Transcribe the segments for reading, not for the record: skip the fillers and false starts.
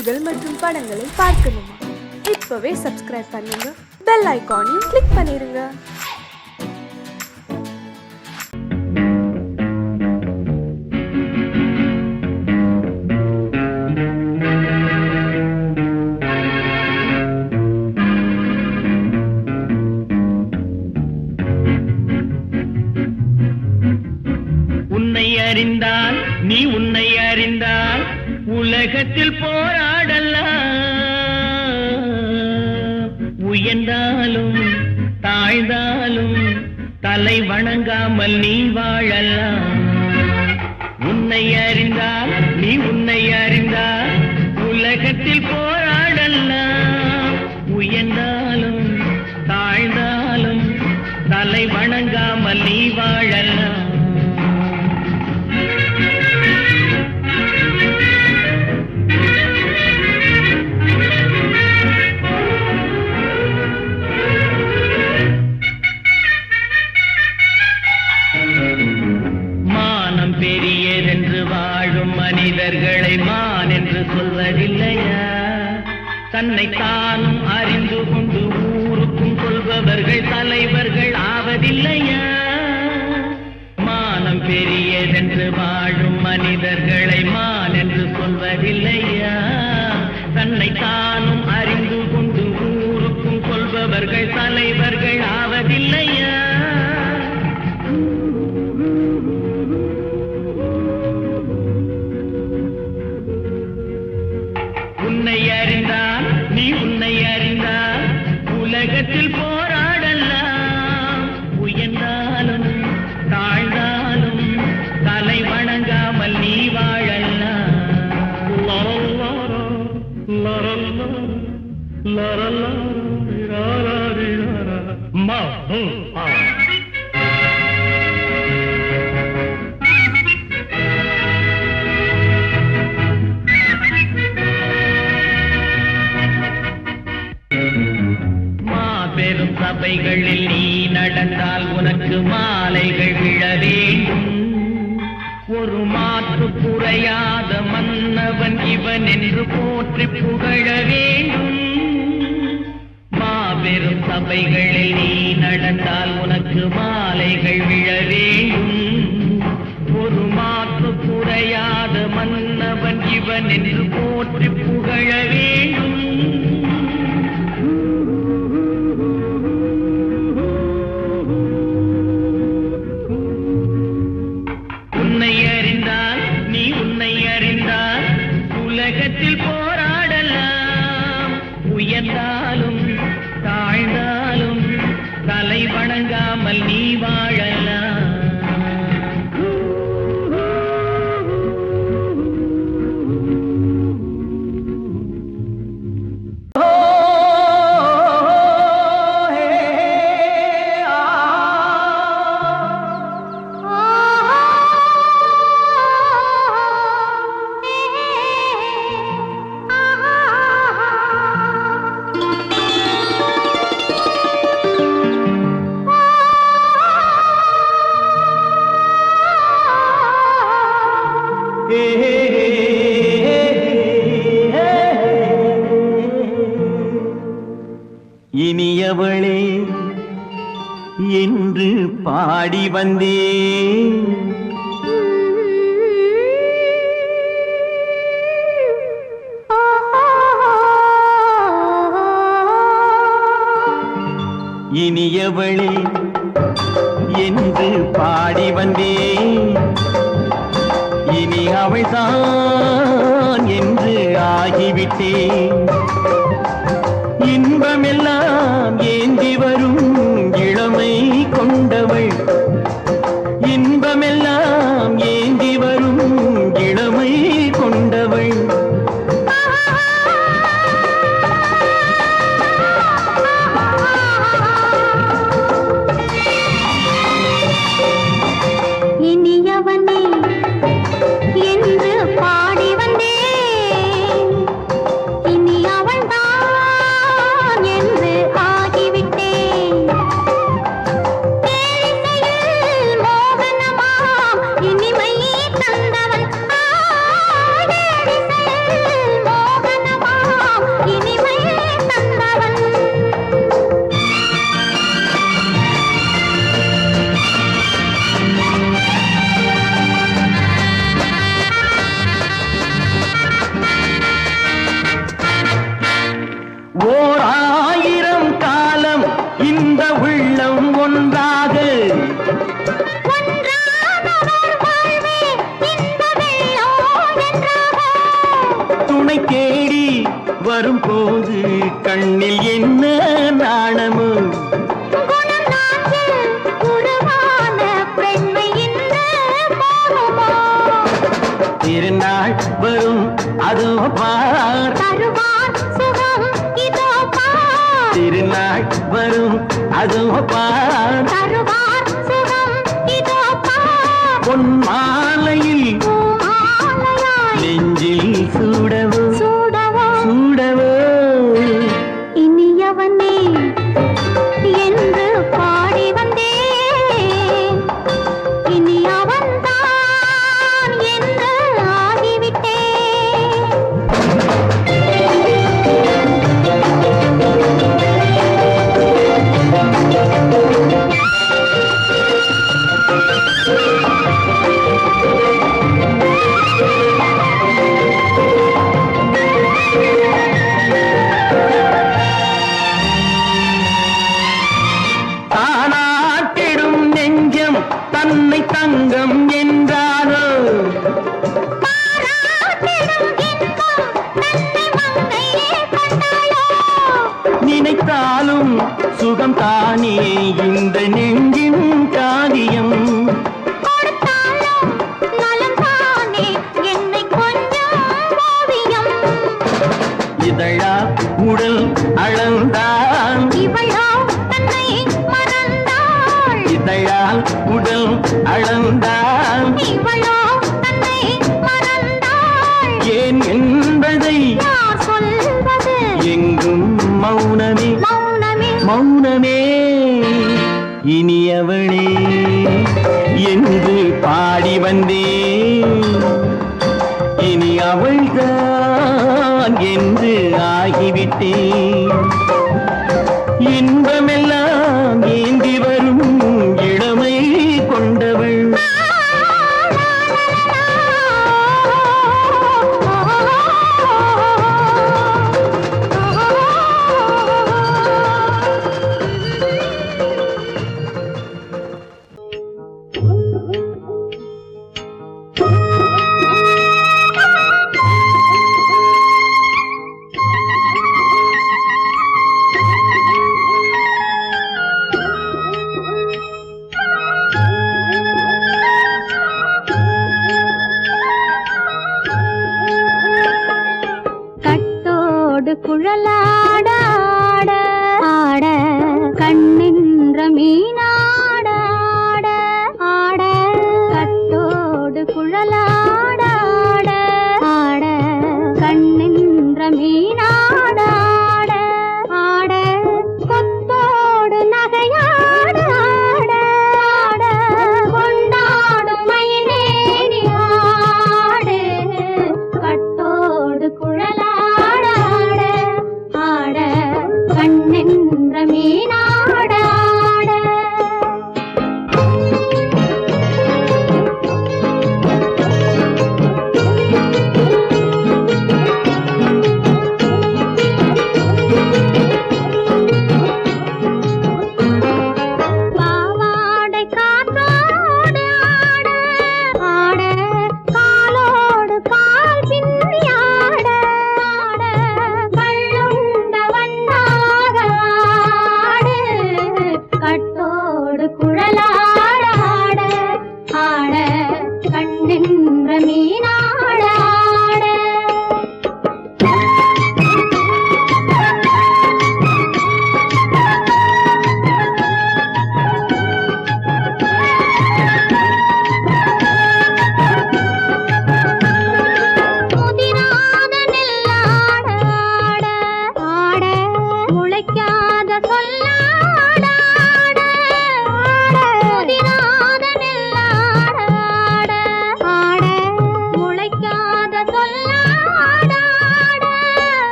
செய்திகள் மற்றும் படங்களை பார்க்கணுமா? இப்பவே சப்ஸ்கிரைப் பண்ணுங்க, பெல் ஐகானையும் கிளிக் பண்ணிருங்க. உன்னை அறிந்தால் நீ உன்னை அறிந்தால் உலகத்தில் போராடலாம். உயர்ந்தாலும் தாழ்ந்தாலும் தலை வணங்காமல் நீ வாழலாம். உன்னை அறிந்தால் நீ உன்னை அறிந்தால் உலகத்தில் போராடலாம். உயர்ந்தாலும் தாழ்ந்தாலும் தலை வணங்காமல் நீ வாழலாம். மானம் பெரியதென்று வாழும் மனிதர்களை மான் என்று சொல்வதில்லையா? தன்னை தானும் அறிந்து கொண்டு ஊருக்கும் சொல்பவர்கள் தலைவர்கள் ஆவதில்லையா? மானம் பெரியதென்று வாழும் மனிதர்களை மான் என்று சொல்வதில்லையா? தன்னை தானும் அறிந்து கொண்டு ஊருக்கும் சொல்பவர்கள் தலைவர்கள் ஆவதில்லையா? உன்னை அறிந்தால் நீ உன்னை அறிந்தால் உலகத்தில் போராடலாம். உயர்ந்தாலும் தாழ்ந்தாலும் தலை வணங்காமல் நீ வாழலாம். மாபெரும் சபைகளில் நீ நடந்தால் உனக்கு மாலைகள் விழ வேண்டும். ஒரு மாற்று குறையாத மன்னவன் இவன் என்று போற்றி புகழ வேண்டும். மாபெரும் சபைகளில் நீ நடந்தால் உனக்கு மாலைகள் விழ வேண்டும். ஒரு மாற்று குறையாத மன்னவன் இவன் என்று போற்றி புகழ வேண்டும். உன்னை அறிந்தால் நீ உன்னை அறிந்தால் உலகத்தில் போராடலாம். உயர்ந்தாலும் தாழ்ந்தாலும் தலை வணங்காமல் நீ வாழலாம். இனியவளே என்று பாடி வந்தேன். இனியவளே என்று பாடி வந்தேன். இனி அவள்தான் என்று ஆகிவிட்டேன். இன்பமெல்லாம் ஏந்தி வரும் இளமை கொண்டவள். இன்பமெல்லாம் ஏந்தி வரும் இளமை கொண்டவள். இனியவனே என்று பாடி வந்தேன். இனி அவள்தான் என்று ஓர் 1000 காலம் இந்த உள்ளம் ஒன்றாக துணை தேடி வரும்போது கண்ணில் என்ன நாணமோ திருநாள் வரும் அதோ பார் திருநாள் வரும் அதோ பார் பொன் மாலையில் நெஞ்சில் சூடவோ சூடவோ இனியவனே என்று பாடி வந்தேன் இனி அவன்தான் என்று ஆகிவிட்டேன் தானாட்டிடும் நெஞ்சம் தன்னை தங்கம் என்றாரோ நினைத்தாலும் சுகம் தானே இந்த நெஞ்சின் காரியம் இதழா உடல் அளந்தான் இதழால் உடல் அளந்தான் ஏன் என்பதை எங்கும் மௌனமே மௌனமே இனியவளே என்று பாடி வந்தேன் இனி அவள்தான் என்று ஆகிவிட்டேன் இன்பமெல்லாம் ஏந்தி வரும் இளமை கொண்டவள் குழலாட ஆட கண்ணின்ற மீனாட ஆட கட்டோடு குழலாட ஆட கண்ணின்ற மீனாட ஆட கொத்தோடு நகையாட ஆட கொண்டாடும் மயிலேறி ஆடு கட்டோடு குழலாட ஆட கண்ணென்ற மீனாட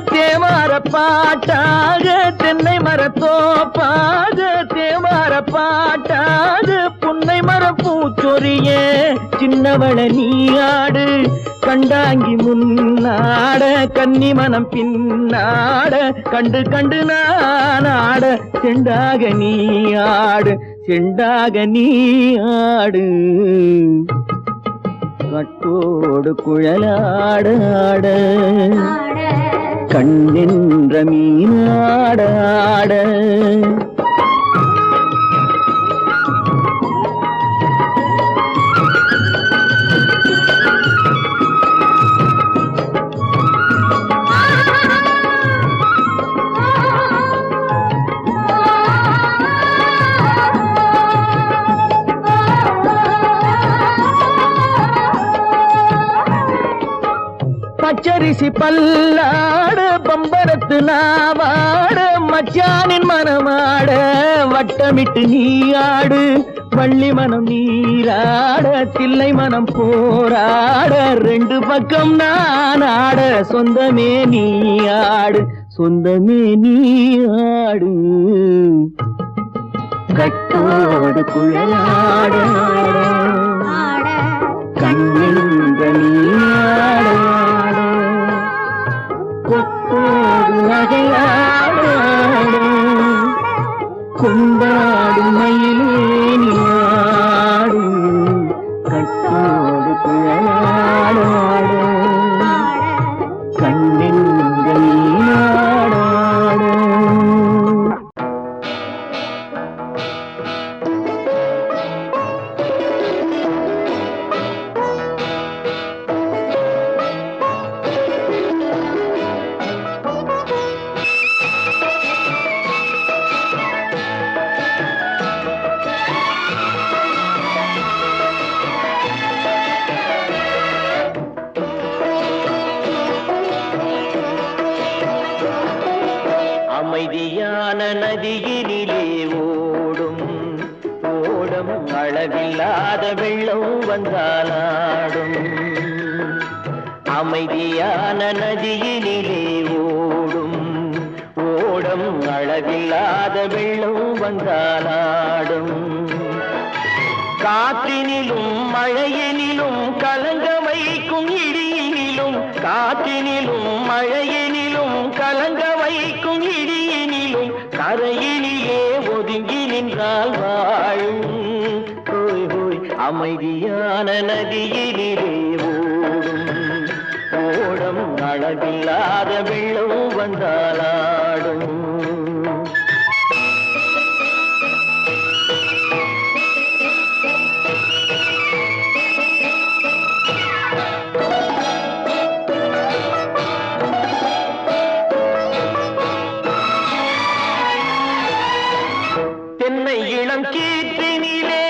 தேவார பாட்டாக தென்னை மரத்தோப்பாக தேவார பாட்டாக புன்னை மரப்பூச்சொரிய சின்னவள நீயாடு கண்டாங்கி முன்னாட கன்னி மனம் பின்னாட கண்டு கண்டு நானாட செண்டாக நீயாடு செண்டாக நீயாடு கட்டோடு குழலாடாட கண்ணென்ற மீனாடாட பச்சரிசி பல்லாட பம்பரத்து நாவாட மச்சானின் மனமாட வட்டமிட்டு நீயாடு வள்ளி மனம் நீராட தில்லை மனம் போராட ரெண்டு பக்கம் நானாட சொந்தமே நீயாடு சொந்தமே நீயாடு கட்டோடு குழலாட கண்ணென்ற நீயாட கொத்தோடு நகையாட கொண்டாடு மயிலேனியாடு கட்டோடு குழலாட கண்ணென்ற நீயாட அமைதியான நதியினிலே ஓடும் ஓடம் அளவில்லாத வெள்ளம் வந்தாலாடும் அமைதியான நதியினிலே ஓடும் ஓடம் அளவில்லாத வெள்ளம் வந்தாலாடும் காற்றினிலும் மழையினிலும் கலங்க வைக்கும் இடியினிலும் காற்றினிலும் மழையினிலும் கலங்க வைக்கும் இடியினிலும் கரையினிலே ஒதுங்கி நின்றால் வாழும் ஹோய் ஹோய் அமைதியான நதியினிலே ஓடும் ஓடம் அளவில்லாத வெள்ளம் வந்தாலாடும் தென்னை இளம் கீற்றினிலே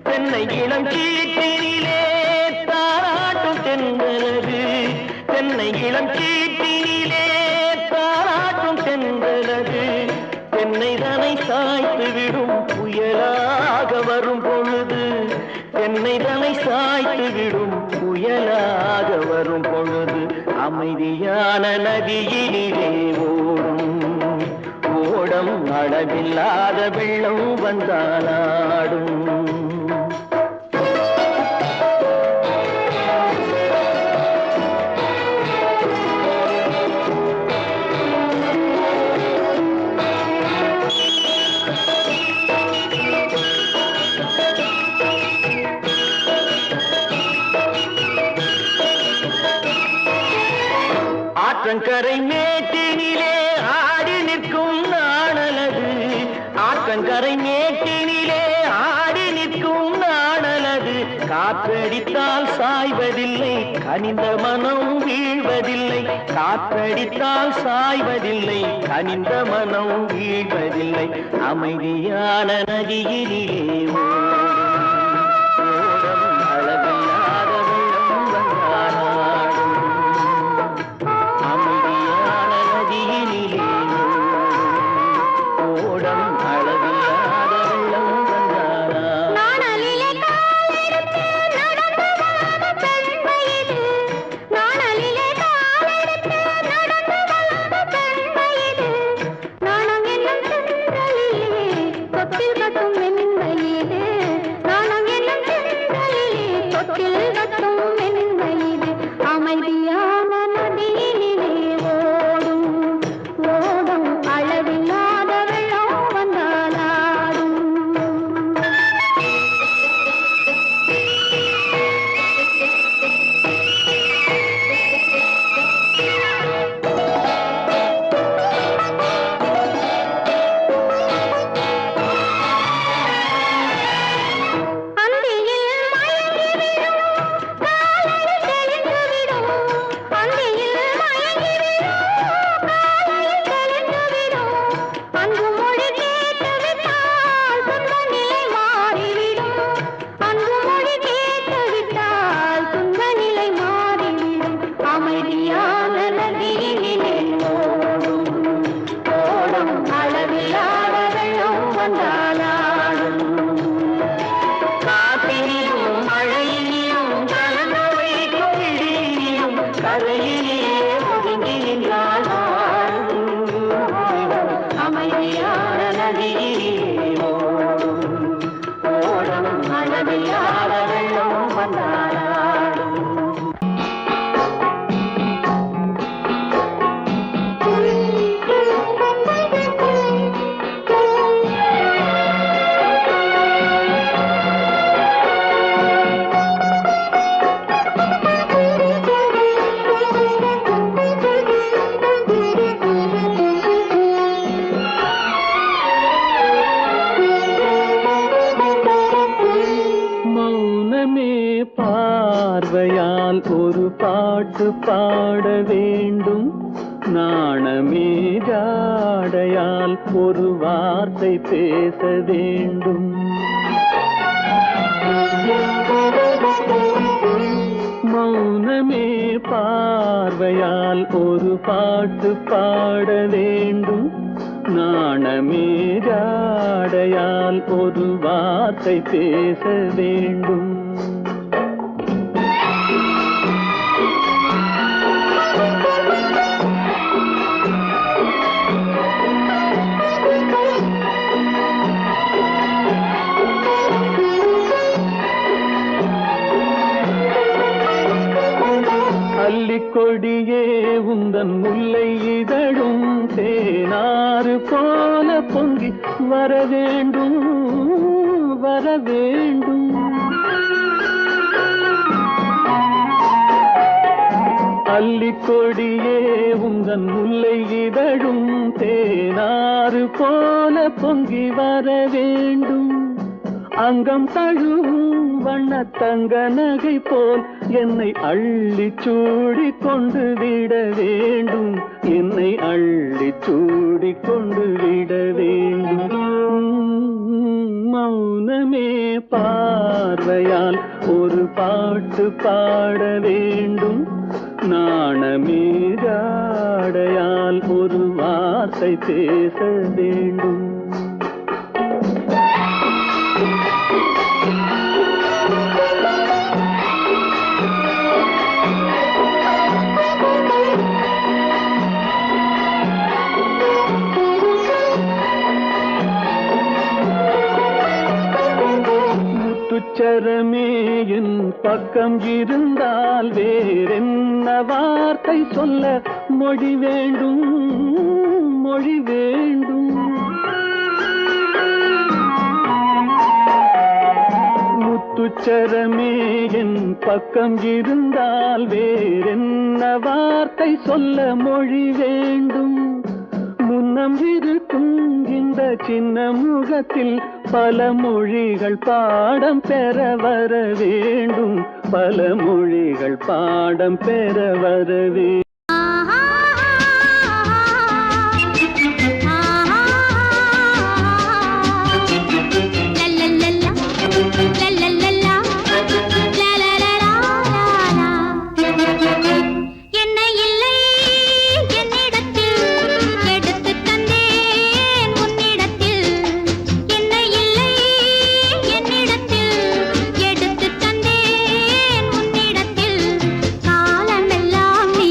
தென்னை இளம் கீற்றினிலே தாராட்டும் தென்றலது தென்னை இளம் கீற்றினிலே தாராட்டும் தென்றலது தென்னை தனை சாய்த்து விடும் புயலாக வரும் பொழுது தென்னை தனை சாய்த்து விடும் புயலாக வரும் பொழுது அமைதியான நதியினிலே ஓடும் ஓடம் அளவில்லாத வெள்ளம் வந்தாலாடும் ஆற்றங்கரை மேட்டினிலே ஆடி நிற்கும் நாணலது ஆற்றங்கரை மேட்டினிலே ஆடி நிற்கும் நாணலது காற்றடித்தால் சாய்வதில்லை கனிந்த மனம் வீழ்வதில்லை காற்றடித்தால் சாய்வதில்லை கனிந்த மனம் வீழ்வதில்லை அமைதியான நதியினிலே ஓடும் அளவில்லாத வெள்ளம் வந்தாலாடும் அமைதியான நதியினிலே ஓடம் அளவில்லாத வெள்ளம் வந்தாலாடும் கரையிலே ஒதுங்கி நின்றால் அமைதியான நதியிலே ஓடும் அளவில்லாத வெள்ளம் வந்தாராடும். பார்வையால் ஒரு பாட்டு பாட வேண்டும், நாணமே ஜாடையால் ஒரு வார்த்தை பேச வேண்டும். மௌனமே பார்வையால் ஒரு பாட்டு பாட வேண்டும், நாணமே ஜாடையால் ஒரு வார்த்தை பேச வேண்டும். கொடியே உந்தன் முல்லை இதழும் தேனாறு போல பொங்கி வர வேண்டும், வர வேண்டும். அல்லிக்கொடியே உந்தன் முல்லை இதழும் தேனாறு போல பொங்கி வர வேண்டும். அங்கம் தழுவும் வண்ணத்தங்க நகை போல் என்னை அள்ளி சூடி கொண்டு விட வேண்டும், என்னை அள்ளி சூடி கொண்டு விட வேண்டும். மௌனமே பார்வையால் ஒரு பாட்டு பாட வேண்டும், நாணமே ஜாடையால் ஒரு வார்த்தை பேச வேண்டும். முத்துச்சரமே என் பக்கம் இருந்தால் வேறென்ன வார்த்தை சொல்ல மொழி வேண்டும், மொழி வேண்டும். முத்துச்சரமே என் பக்கம் இருந்தால் வேறென்ன வார்த்தை சொல்ல மொழி வேண்டும். முன்னம் இருக்கும் இந்த சின்ன முகத்தில் பல மொழிகள் பாடம் பெற வர வேண்டும், பல மொழிகள் பாடம் பெற வர வேண்டும். காலமெல்லாம் நீ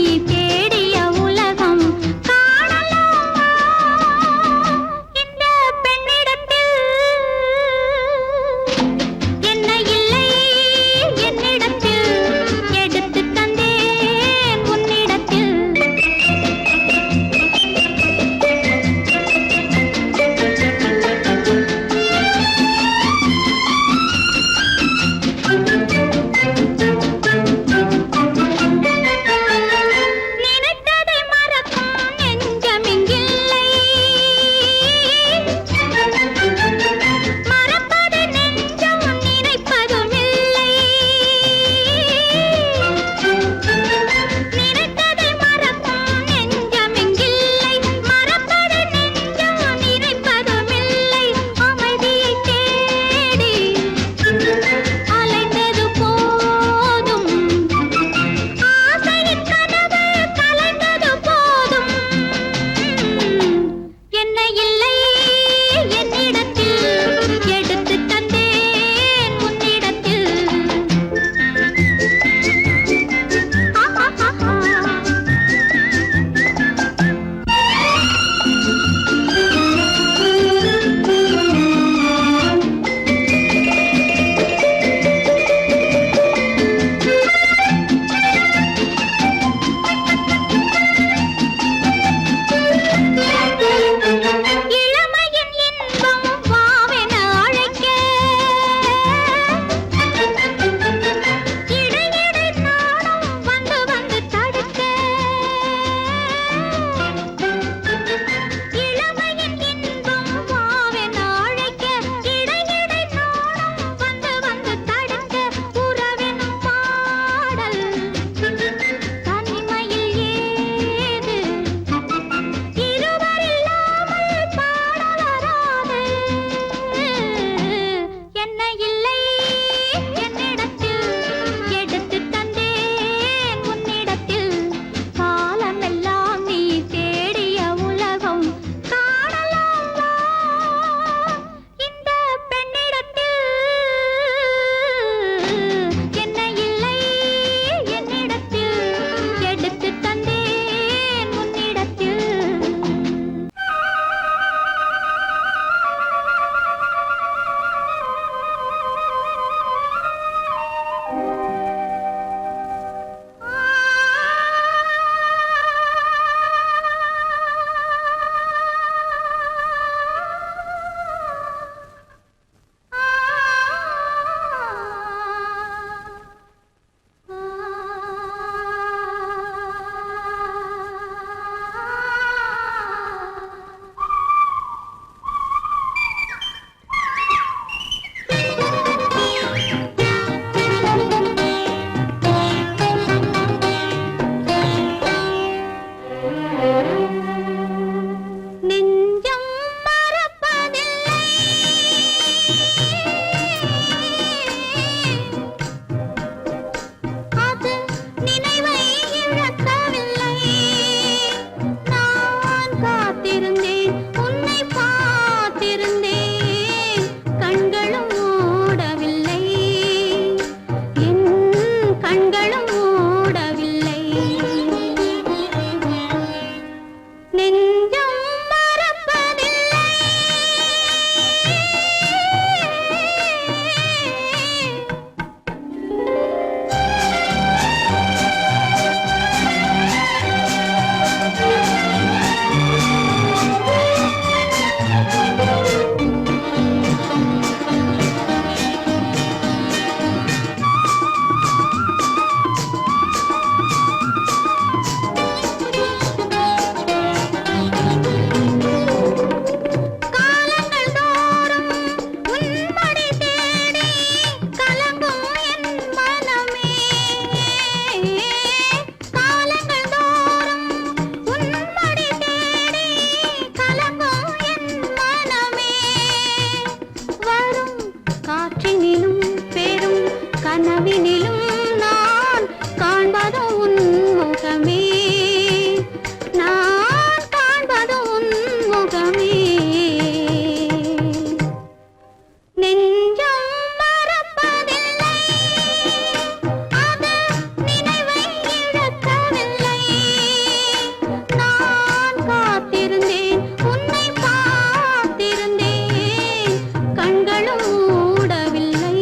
கனவினிலும் நான் காண்பது உன் முகமே, நான் காண்பது உன் முகமே. நெஞ்சம் மறப்பதில்லை, அது நினைவை இழக்கவில்லை. நான் காத்திருந்தேன், உன்னை பார்த்திருந்தேன், கண்களும் மூடவில்லை,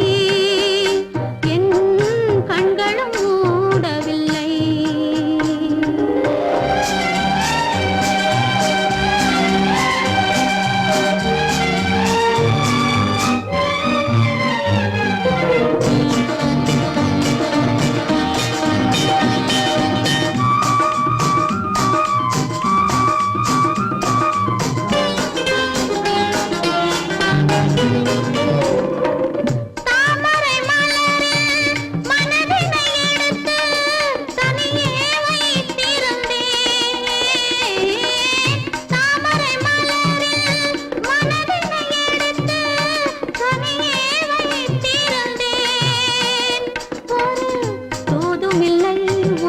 என் கண்களும் மூடவில்லை. தாமரை மலரில் மனதினை எடுத்து தனியே வைத்திருந்தேன். தாமரை மலரில் மனதினை எடுத்து தனியே வைத்திருந்தேன். ஒரு தூதுமில்லை,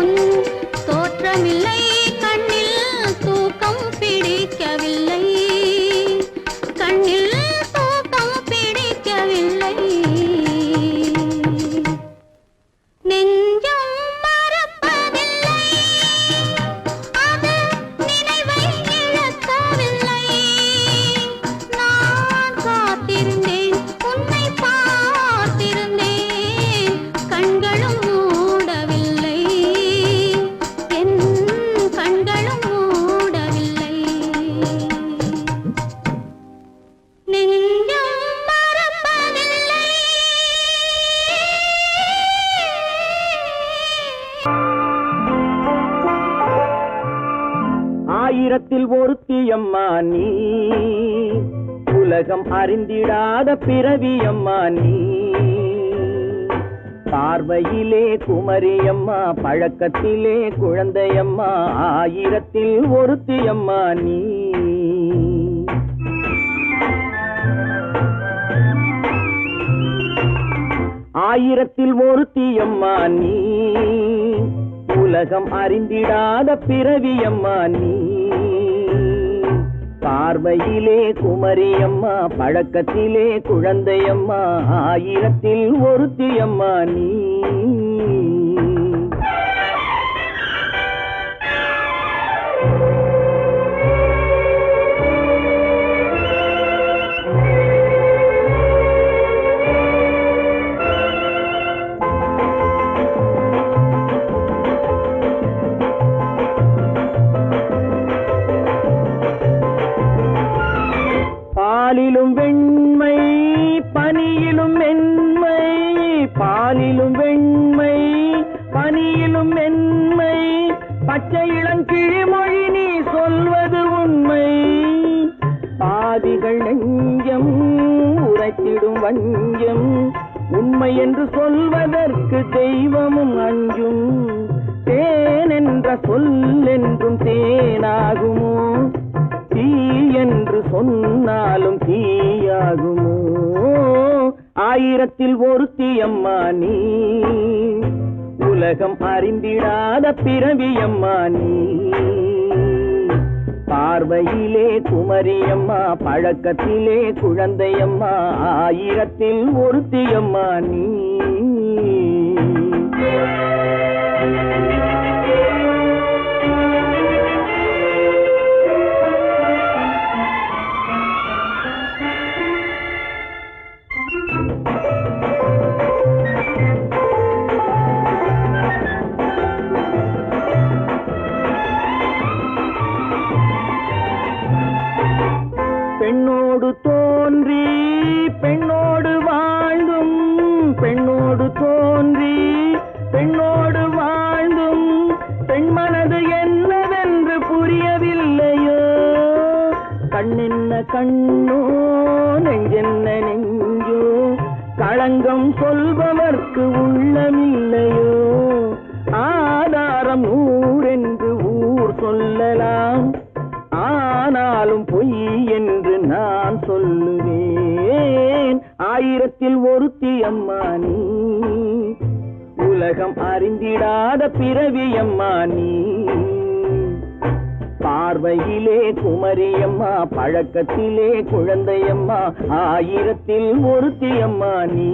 உன் தோற்றமில்லை, கண்ணில் தூக்கம் பிடிக்கவில்லை, கண்ணில் தூக்கம் பிடிக்கவில்லை. நெஞ்சம் மறப்பதில்லை, அது நினைவை இழக்கவில்லை. நான் காத்திருந்தேன், உன்னை பார்த்திருந்தேன், கண்களும் மூடவில்லை, என் கண்களும் மூடவில்லை. நெஞ்சம் மறப்பதில்லை. ஆயிரத்தில் ஒருத்தியம்மா நீ, உலகம் அறிந்திடாத பிறவியம்மா நீ. பார்வையிலே குமரியம்மா, பழக்கத்திலே குழந்தையம்மா, ஆயிரத்தில் ஒருத்தியம்மா நீ. ஆயிரத்தில் ஒருத்தியம்மா நீ, உலகம் அறிந்திடாத பிறவியம்மா நீ. பார்வையிலே குமரியம்மா, பழக்கத்திலே குழந்தையம்மா, ஆயிரத்தில் ஒருத்தியம்மா நீ. பாலிலும் வெண்மை, பனியிலும் மென்மை, பாலிலும் வெண்மை, பனியிலும் மென்மை, பச்சை இளங்கிழிமொழி நீ சொல்வது உண்மை. பாதிகள் நெஞ்சம் உரைத்திடும் வஞ்சம், உண்மை என்று சொல்வதற்கு தெய்வமும் அஞ்சும். தேன் என்ற சொல் என்றும் தேனாகுமோ, தீ என்று சொன்னாலும் தீயாகுமோ. ஆயிரத்தில் ஒருத்தியம்மா நீ, உலகம் அறிந்திடாத பிறவியம்மா நீ. பார்வையிலே குமரியம்மா, பழக்கத்திலே குழந்தையம்மா, ஆயிரத்தில் ஒருத்தியம்மா நீ. பெண்ணோடு தோன்றி பெண்ணோடு வாழ்ந்தும், பெண்ணோடு தோன்றி பெண்ணோடு வாழ்ந்தும், பெண்மனது என்னவென்று புரியவில்லையோ. கண்ணென்ன கண்ணோ, நெஞ்சென்ன நெஞ்சோ, களங்கம் சொல்பவர்க்கு உள்ளமில்லையோ. ஆதாரம் ஊரென்று ஊர் சொல்லலாம், ஆனாலும் பொய் என்று நான் சொல்லுவேன். ஆயிரத்தில் ஒருத்தி அம்மா நீ, உலகம் அறிந்திடாத பிறவியம்மா நீ. பார்வையிலே குமரியம்மா, பழக்கத்திலே குழந்தையம்மா, ஆயிரத்தில் ஒருத்தியம்மா நீ.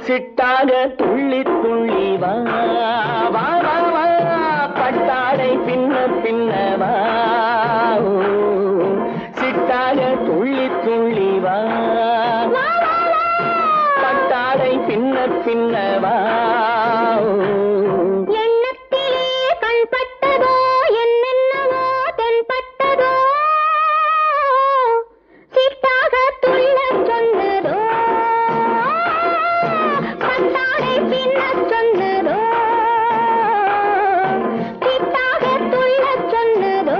சிட்டாக துள்ளி துள்ளி வா வா வா வா, பட்டாடை பின்ன பின்னவா. சிட்டாக துள்ளி துள்ளி வா, பட்டாடை பின்ன பின்னவா. எண்ணத்திலே கண்பட்டதோ என்னென்னவோ தென்பட்டதோ, சிட்டாக துள்ளச் சொன்னதோ, பட்டாடை பின்னச் சொன்னதோ, சிட்டாக துள்ளச் சொன்னதோ,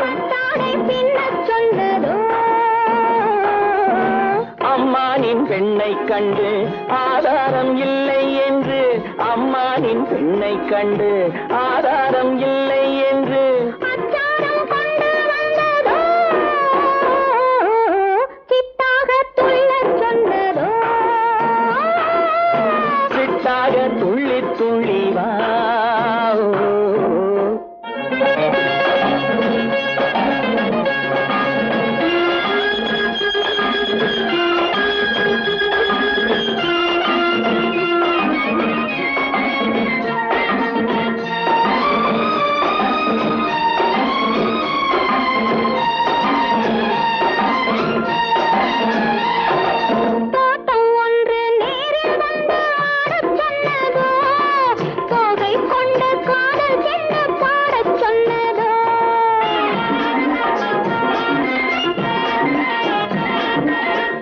பட்டாடை பின்னச் சொன்னதோ. அம்மானின் பெண்ணை கண்டு ஆதாரம் இல்லை என்று, அம்மானின் பெண்ணை கண்டு ஆதாரம் இல்லை என்று, அச்சாரம் கொண்டு வந்ததோ, சிட்டாக துள்ளச் சொன்னதோ. சிட்டாக துள்ளி துள்ளி வா. தோட்டம் ஒன்று நேரில் வந்து ஆடச் சொன்னதோ, தோகை கொண்ட காதல் சென்று பாடச் சொன்னதோ.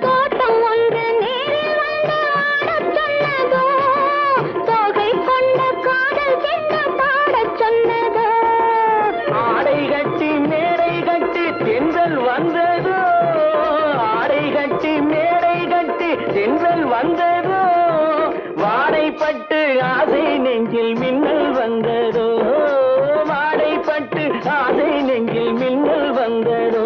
தோட்டம் ஒன்று நேரில் வந்து ஆடச் சொன்னதோ, தோகை கொண்ட காதல் சென்று பாடச் சொன்னதோ. ஆடை கட்டி மேடை கட்டி தென்றல் வந்ததோ, ஆடை கட்டி மேடை கட்டி தென்றல் வந்ததோ, வாடைப்பட்டு ஆசை நெஞ்சில் மின்னல் வந்ததோ, வாடைப்பட்டு ஆசை நெஞ்சில் மின்னல் வந்ததோ.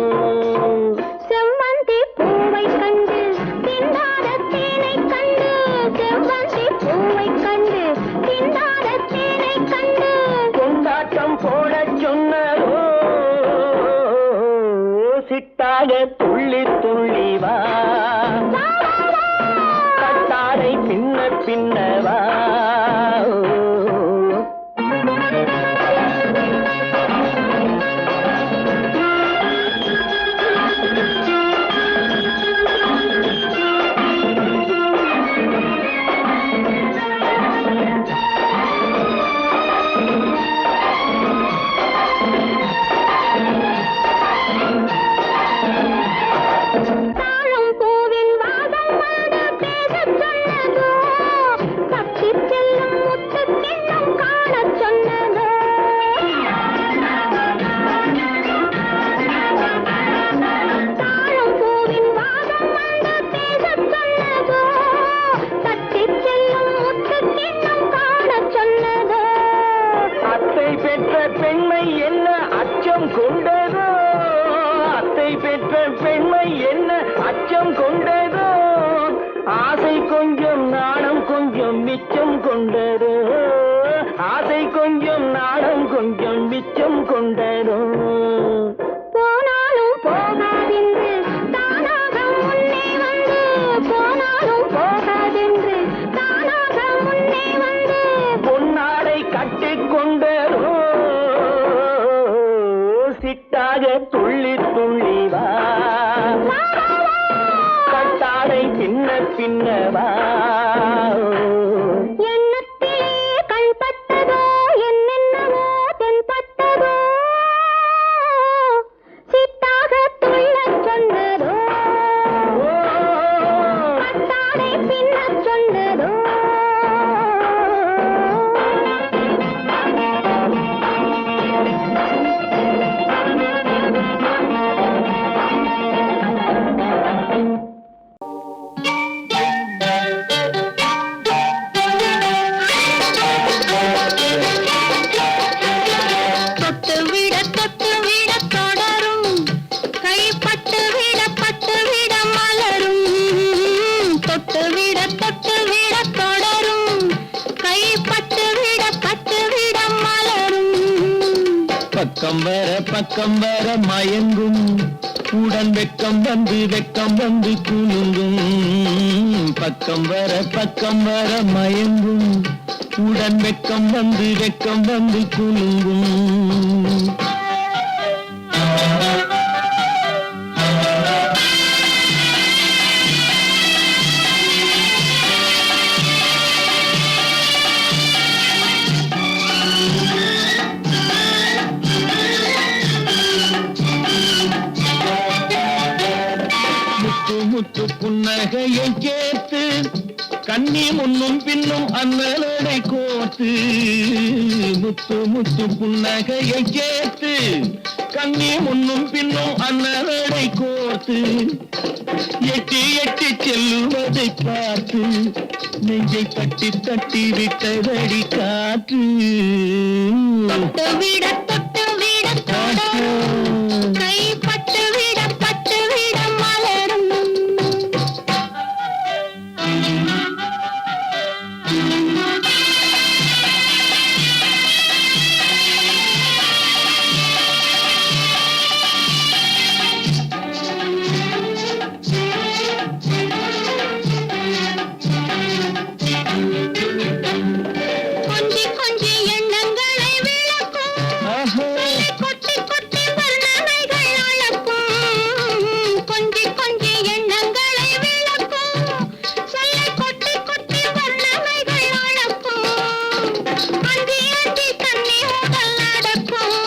செவ்வந்தி பூவை கண்டு திண்டாத தேனை கண்டு, செவ்வந்தி பூவை கண்டு திண்டாத தேனை கண்டு, கொண்டாட்டம் போடச் சொன்னதோ, சிட்டாக துள்ளி துள்ளி வா, கட்டாடை பின்ன பின்னவா. தாழம் பூவின் வாசம் வந்து பேசச் சொன்னதோ, தப்பிச் செல்லும் முத்துக் கிண்ணம் காணச் சொன்னதோ. தாழம் பூவின் வாசம் வந்து பேசச் சொன்னதோ, தப்பிச் செல்லும் முத்துக் கிண்ணம் காணச் சொன்னதோ. அத்தை பெற்ற பெண்மை என்ன அச்சம் கொண்டதோ, அத்தை பெற்ற பெண்மை என்ன அச்சம் கொண்டதோ, ஆசை கொஞ்சம் நாணம் கொஞ்சம் மிச்சம் கொண்டதோ, ஆசை கொஞ்சம் நாணம் கொஞ்சம் மிச்சம் கொண்டதோ. போனாலும் போகாதென்று தானாக முன்னே வந்து, போனாலும் போகாதென்று தானாக முன்னே வந்து, பொன்னாடை கட்டிக்கொண்டதோ, சிட்டாக துள்ளி துள்ளி வா, கட்டாடை பின்ன பின்னவா. எண்ணத்திலே கண்பட்டதோ என்னென்னவோ தென்பட்டதோ, சிட்டாக துள்ளச் சொன்னதோ, பட்டாடை பின்னச் சொன்னதோ. பக்கம் வர மயங்கும் உடன் வெக்கம் வந்து குலுங்கும் பக்கம் வர மயங்கும் உடன் வெக்கம் வந்து குலுங்கும் முத்து புன்னகையை கேட்டு கண்ணி முன்னும் பின்னும் அண்ணலடை கோத்து முத்து புன்னகையை கேட்டு கண்ணி முன்னும் பின்னும் அண்ணலடை கோத்து எட்டி செல்லுவதை பார்த்து நெஞ்சை தட்டி விட்டதடி காற்று தொட்டு விட கை பட்டு விட மலரும் கொஞ்சி எண்ணங்களை விளக்கும் கொட்டி வர்ணனைகள் அளக்கும் கொஞ்சி எண்ணங்களை விளக்கும் சொல்ல கொட்டி வர்ணனைகள் அளக்கும் அந்தி தண்ணி உடல் நடக்கும்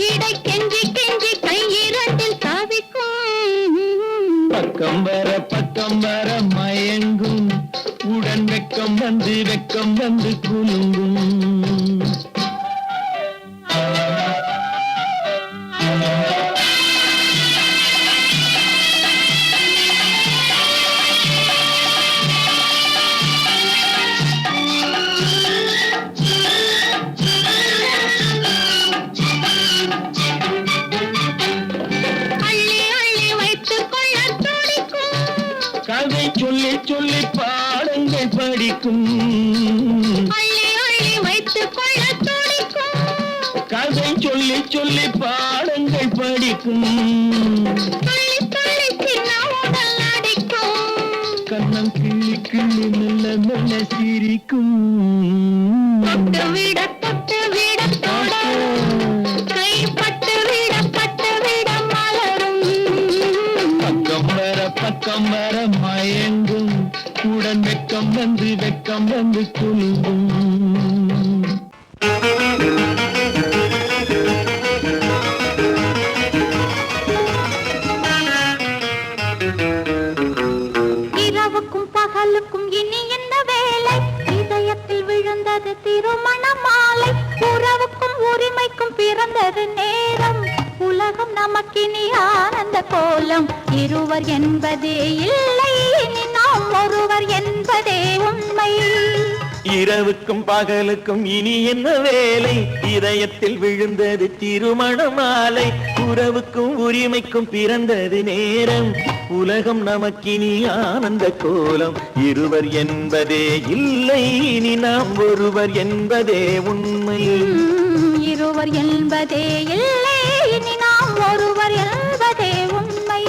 இடை கெஞ்சி கை இரண்டில் தவிக்கும் பக்கம் வர மயங்கும் உடன் வெக்கம் வந்து குலுங்கும் கதை சொல்லி பாடங்கள் படிக்கும் வைத்துக் கொள்ள துடிக்கும் கதை சொல்லி பாடங்கள் படிக்கும் கண்ணம் கிள்ளி மெல்ல சிரிக்கும் தொட்டு விட கை பட்டு விட மலரும் பக்கம் வர மயங்கும் உடன் வெக்கம் வந்து குலுங்கும் இரவுக்கும் பகலுக்கும் இனி என்ன வேலை இதயத்தில் விழுந்தது திருமண மாலை உறவுக்கும் உரிமைக்கும் பிறந்தது நேரம் உலகம் நமக்கினி ஆனந்த கோலம் இருவர் என்பதே இல்லை இனி நாம் ஒருவர் என்பதே உண்மை இரவுக்கும் பகலுக்கும் இனி என்ன வேலை இதயத்தில் விழுந்தது திருமண மாலை உறவுக்கும் உரிமைக்கும் பிறந்தது நேரம் உலகம் நமக்கினி ஆனந்த கோலம் இருவர் என்பதே இல்லை இனி நாம் ஒருவர் என்பதே உண்மை இருவர் என்பதே இல்லை இனி நாம் ஒருவர் என்பதே உண்மை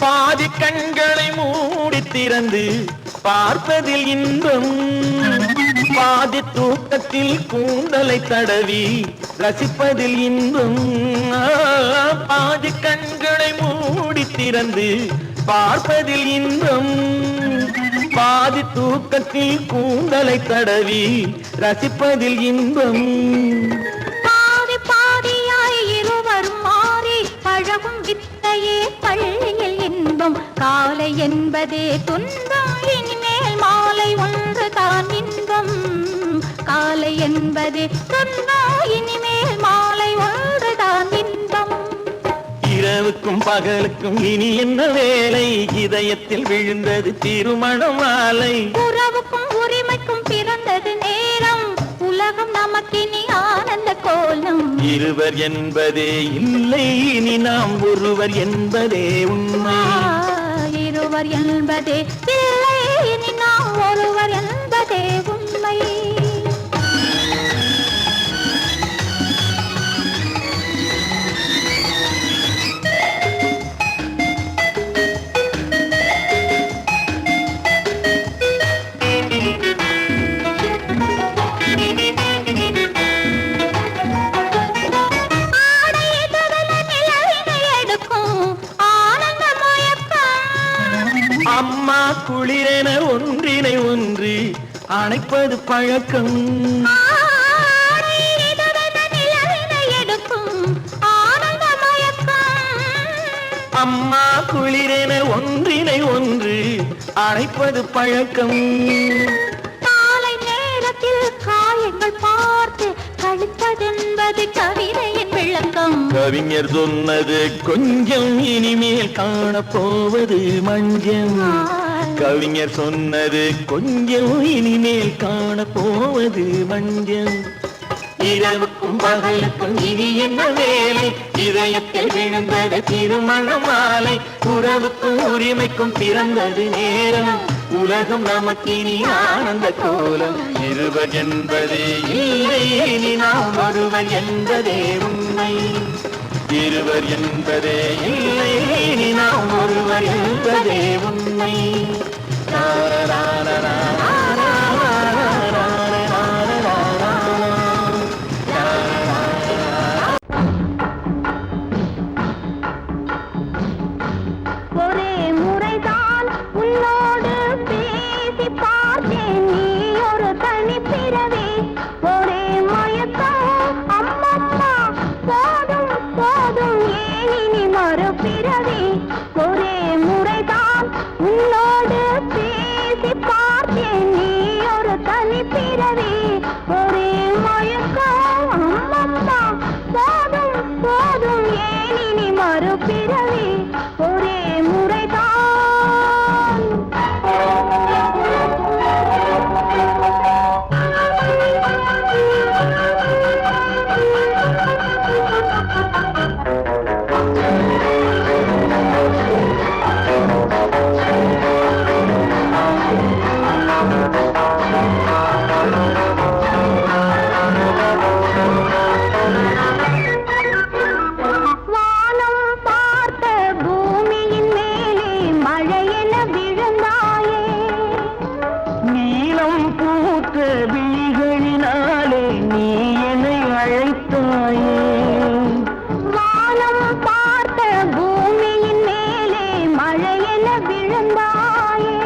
பாதி கண்களை மூடி திறந்து பார்ப்பதில் இன்பம் பாதி தூக்கத்தில் கூந்தலை தடவி ரசிப்பதில் இன்பம் பாதி கண்களை மூடி திறந்து பார்ப்பதில் இன்பம் பாதி தூக்கத்தில் கூந்தலை தடவி ரசிப்பதில் இன்பம் பாதி பாதியாய் இருவர் மாறி பழகும் வித்தையே பள்ளியில் இன்பம் காலை என்பதே துன்பம் இனிமேல் மாலை ஒன்று தான் இன்பம் காலை என்பதே துன்பம் இனிமேல் மாலை ஒன்று தான் இன்பம் இரவுக்கும் பகலுக்கும் இனி என்ன வேலை இதயத்தில் விழுந்தது திருமண மாலை உறவுக்கும் உரிமைக்கும் பிறந்தது நேரம் உலகம் நமக்கினி ஆனந்த கோலம். இருவர் என்பதே இல்லை, இனி நாம் ஒருவர் என்பதே உண்மை. இருவர் என்பதே இல்லை, இனி நாம் ஒருவர் என்பதே உண்மை. அம்மா குளிரென ஒன்றினை ஒன்று அணைப்பது பழக்கம். அம்மா குளிரென ஒன்றினை ஒன்று அணைப்பது பழக்கம். காலை நேரத்தில் காயங்கள் பார்த்து கழிப்பதென்பது கவிதையின் விளக்கம். கவிஞர் சொன்னது கொஞ்சம், இனிமேல் காணப்போவது மஞ்சம். கவிஞர் சொன்னது கொஞ்சம், இனிமேல் காணப்போவது மஞ்சம். இரவுக்கும் பகலுக்கும் இனி என்ன வேலை, இதயத்தில் விழுந்தது திருமண மாலை. உறவுக்கும் உரிமைக்கும் பிறந்தது நேரம், உலகம் நமக்கினி ஆனந்த கோலம். இருவர் என்பதே இல்லை, இனி நாம் ஒருவர் என்பதே உண்மை. இருவர் என்பதே இல்லை, இனி நாம் ஒருவர் என்பதே உண்மை. ஒரே முறைதான் உன்னோடு பேசி பார்த்தேன், நீ ஒரு தனிப்பிறவி. ஒரே மயக்கம் அம்மம்மா, போதும் போதும் ஏன் இனி மறுபிறவி. ஒரே முறைதான் உன்னோடு பேசி பார்த்தேன், நீ ஒரு தனிப்பிறவி. ஒரே மயக்கம் அம்மம்மா, போதும் போதும் ஏன் இனி மறுபிறவி. ஒரே முறைதான். வானம் பார்த்த பூமியின் மேலே மழையென விழுந்தாயே. நீலம் பூத்த விழிகளினாலே நீ என்னை அழைத்தாயே. வானம் பார்த்த பூமியின் மேலே மழையென விழுந்தாயே.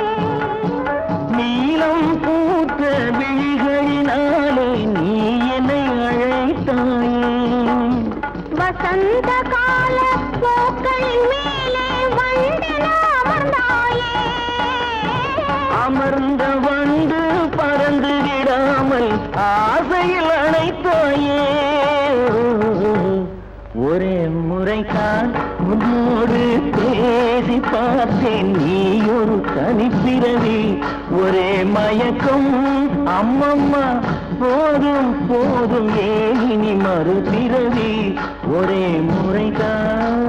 நீலம் பூத்த விழிகளினாலே நீ என்னை அழைத்தாயே. வசந்த கால பூக்களின் மேலே வண்டென அமர்ந்தாயே. அமர்ந்த வண்டு பறந்து விடாமல் ஆசையில் அணைத்தாயே. ஒரே முறைதான் உன்னோடு பேசி பார்த்தேன், நீ ஒரு தனிப்பிறவி. ஒரே மயக்கம் அம்மம்மா, போதும் போதும் ஏன் இனி மறுபிறவி. ஒரே முறைதான்.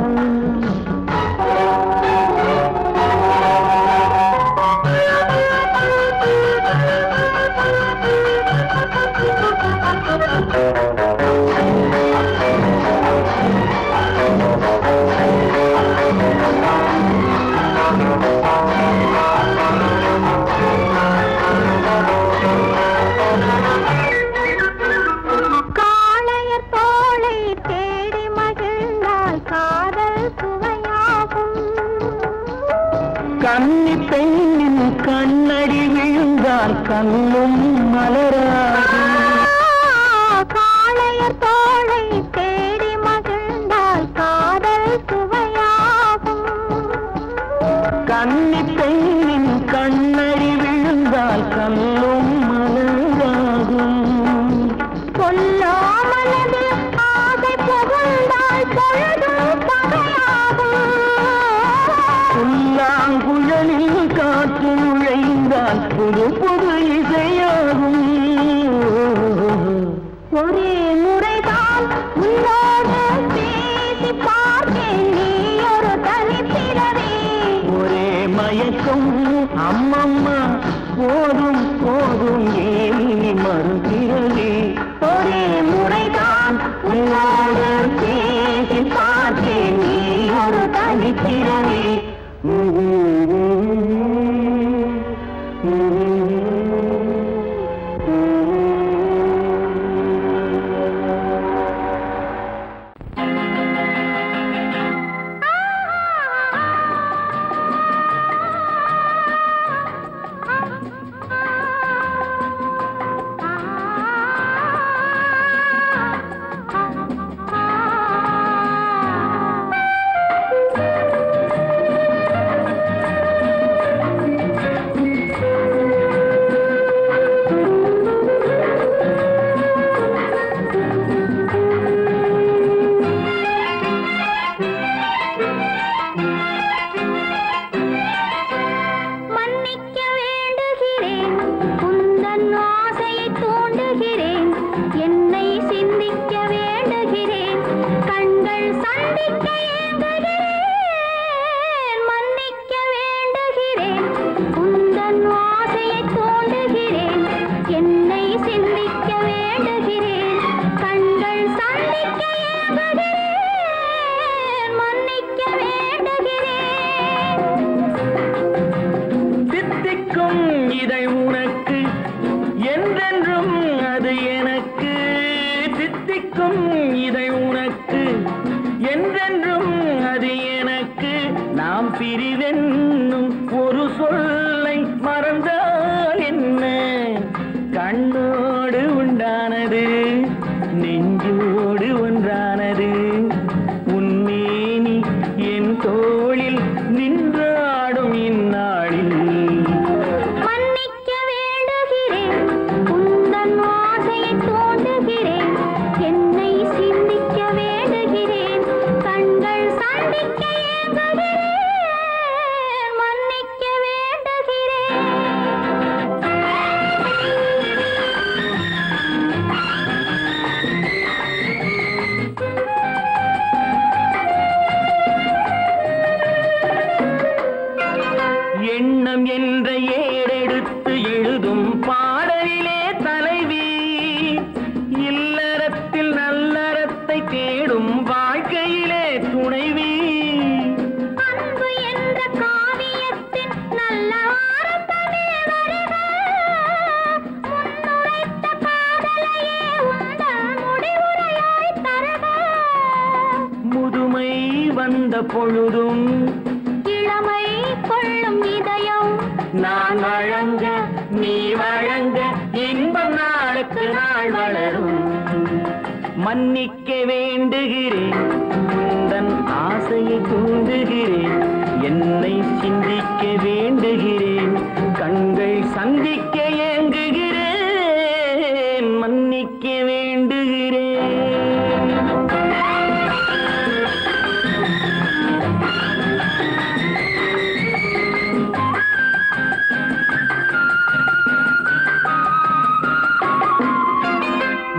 காளையர் தோளை தேடி மகிழ்ந்தால் காதல் சுவை ஒரு பிறவி ஒரே முறைதான் உன்னோடு பேசி பார்த்தேன் நீ ஒரு தனிப்பிறவி பிரிவென்னும் ஒரு சொல்லை மறந்தால் என்ன கண்ணோடு உண்டானது நெஞ்சோடு ஒன்றானது உன்னேனி என் தோளில் நின்றாடும் இந்நாளில் மன்னிக்க வேண்டுகிறேன் உந்தன் ஆசையை தோண்டுகிறேன் என்னை சிந்திக்க வேண்டுகிறேன் கண்கள் சந்திக்க ஏங்குகிறேன் மன்னிக்க வேண்டுகிறேன் எண்ணம் என்ற ஏடெடுத்து எழுதும் பாடலிலே தலைவி இல்லறத்தில் நல்லறத்தை தேடும் வாழ்க்கையிலே துணைவி அன்பு என்ற காவியத்தின் நல்ல ஆரம்பமே வருக முன்னுரைத்த காதலையே உந்தன் முடிவுரையாய் தருக முதுமை வந்த பொழுதும் இளமை கொள்ளும் இதயம் நான் வழங்க நீ வழங்க இன்பம் நாளுக்கு நாள் வளரும் மன்னிக்க வேண்டுகிறேன் உந்தன் ஆசையை தூண்டுகிறேன் என்னை சிந்திக்க வேண்டுகிறேன் கண்கள் சந்திக்க ஏங்குகிறேன் மன்னிக்க வேண்டுகிறேன்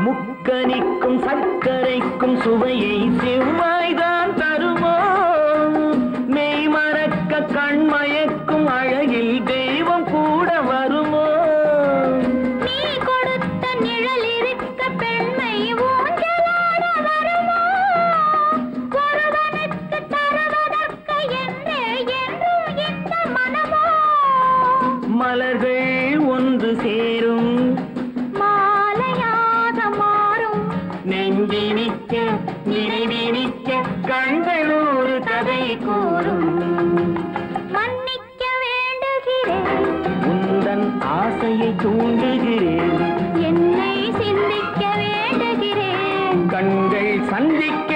முக்கனிக்கும் சர்க்கரைக்கும் சுவையை செவ்வாய்தான் தருமோ மெய் மறக்க கண்மயக்கும் அழகில் தெய்வம் கூட வருமோ நீ கொடுத்த நிழல் இருக்க பெண்மை ஊஞ்சலாட வருமோ ஒருவனுக்கு தருவதற்கு என்னே என்றும் இந்த மனமோ மலர்கள் ஒன்று சேரும் மாலையாக மாறும் நெஞ்சினிக்க நினைவினிக்க கண்கள் ஒரு கதை கூறும் மன்னிக்க வேண்டுகிறேன் உந்தன் ஆசையை தூண்டுகிறேன் என்னை சிந்திக்க வேண்டுகிறேன் கண்கள் சந்திக்க